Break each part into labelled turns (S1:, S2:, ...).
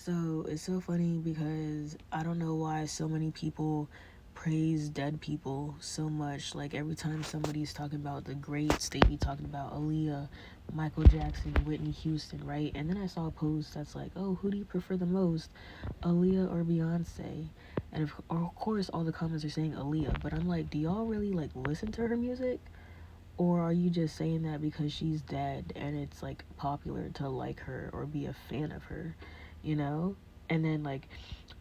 S1: So it's so funny because I don't know why so many people praise dead people so much. Like every time somebody's talking about the greats, they be talking about Aliyah, Michael Jackson, Whitney Houston, right? And then I saw a post that's like, oh, who do you prefer the most, Aliyah or Beyonce? And of course, all the comments are saying Aliyah, but I'm like, do y'all really like listen to her music? Or are you just saying that because she's dead and it's like popular to like her or be a fan of her, you know? And then like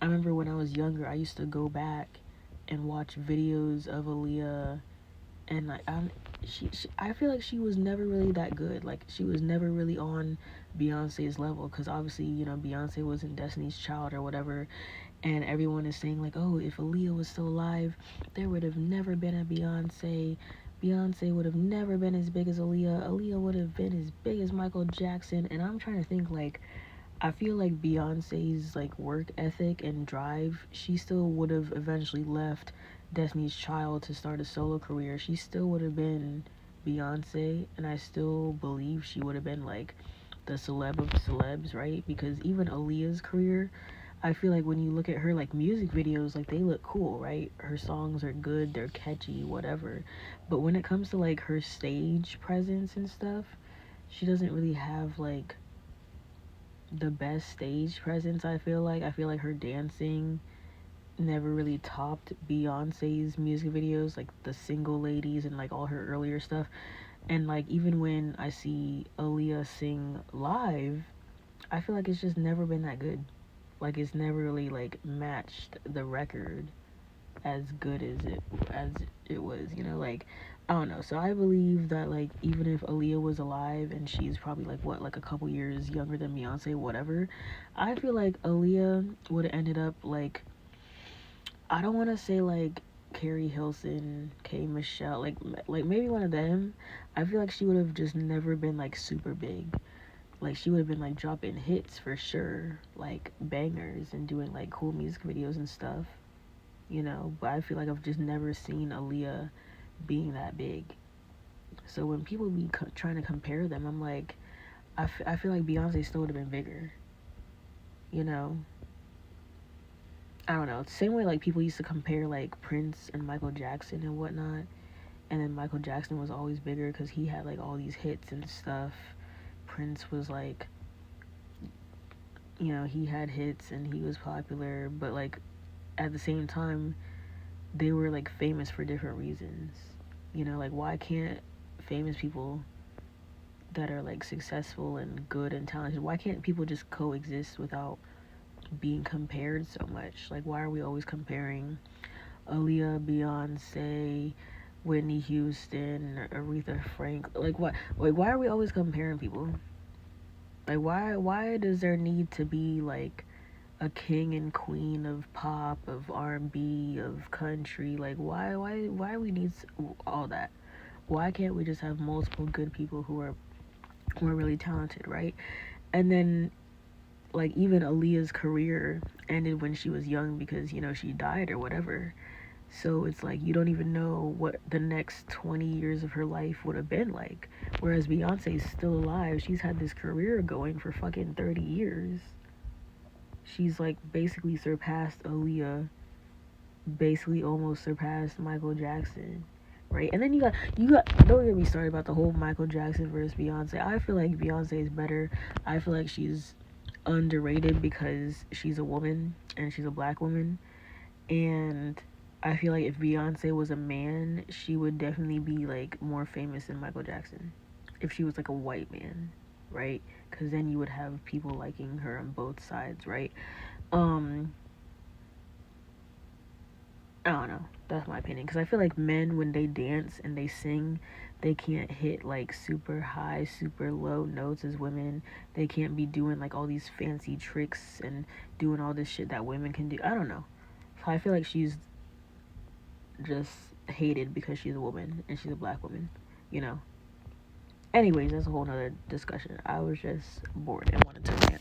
S1: I remember when I was younger, I used to go back and watch videos of Aliyah, and like I feel like she was never really that good. Like she was never really on Beyonce's level, because obviously Beyonce was in Destiny's Child or whatever, and everyone is saying like, oh, if Aaliyah was still alive, there would have never been a Beyonce. Beyonce would have never been as big as Aaliyah. Aaliyah would have been as big as Michael Jackson. And I'm trying to think, like, I feel like Beyonce's like work ethic and drive, she still would have eventually left Destiny's Child to start a solo career. She still would have been Beyonce, and I still believe she would have been like the celeb of celebs, right? Because even Aaliyah's career, I feel like when you look at her like music videos, like they look cool, right? Her songs are good, they're catchy, whatever. But when it comes to like her stage presence and stuff, she doesn't really have like the best stage presence. I feel like her dancing never really topped Beyonce's music videos, like the Single Ladies and like all her earlier stuff. And like even when I see Aaliyah sing live, I feel like it's just never been that good. Like it's never really like matched the record as good as it was, like I don't know. So I believe that like even if Aaliyah was alive and she's probably like what, like a couple years younger than Beyonce, whatever, I feel like Aaliyah would have ended up like, I don't want to say like Carrie Hilson, K Michelle, like maybe one of them. I feel like she would have just never been like super big. Like she would have been like dropping hits for sure, like bangers and doing like cool music videos and stuff, But I feel like I've just never seen Aaliyah being that big. So when people be trying to compare them, I'm like, I feel like Beyonce still would have been bigger, you know? I don't know. Same way like people used to compare like Prince and Michael Jackson and whatnot. And then Michael Jackson was always bigger because he had like all these hits and stuff. Prince was like, he had hits and he was popular, but like at the same time, they were like famous for different reasons. Like why can't famous people that are like successful and good and talented, why can't people just coexist without being compared so much? Like why are we always comparing Aliyah, Beyonce, Whitney Houston, Aretha Frank? Like what? Like why are we always comparing people? Like why does there need to be like a king and queen of pop, of R&B, of country? Like why we need all that? Why can't we just have multiple good people who are really talented, right? And then like even Aaliyah's career ended when she was young because she died or whatever. So it's like you don't even know what the next 20 years of her life would have been like. Whereas Beyonce's still alive. She's had this career going for fucking 30 years. She's like basically surpassed Aaliyah, basically almost surpassed Michael Jackson, right? And then you got don't get me started about the whole Michael Jackson versus Beyonce. I feel like Beyonce is better. I feel like she's underrated because she's a woman and she's a black woman. And I feel like if Beyonce was a man, she would definitely be like more famous than Michael Jackson. If she was like a white man, right? Because then you would have people liking her on both sides, right? Um, I don't know. That's my opinion. Because I feel like men, when they dance and they sing, they can't hit like super high, super low notes as women. They can't be doing like all these fancy tricks and doing all this shit that women can do. I don't know. So I feel like she's just hated because she's a woman and she's a black woman, you know. Anyways, that's a whole nother discussion. I was just bored and wanted to rant.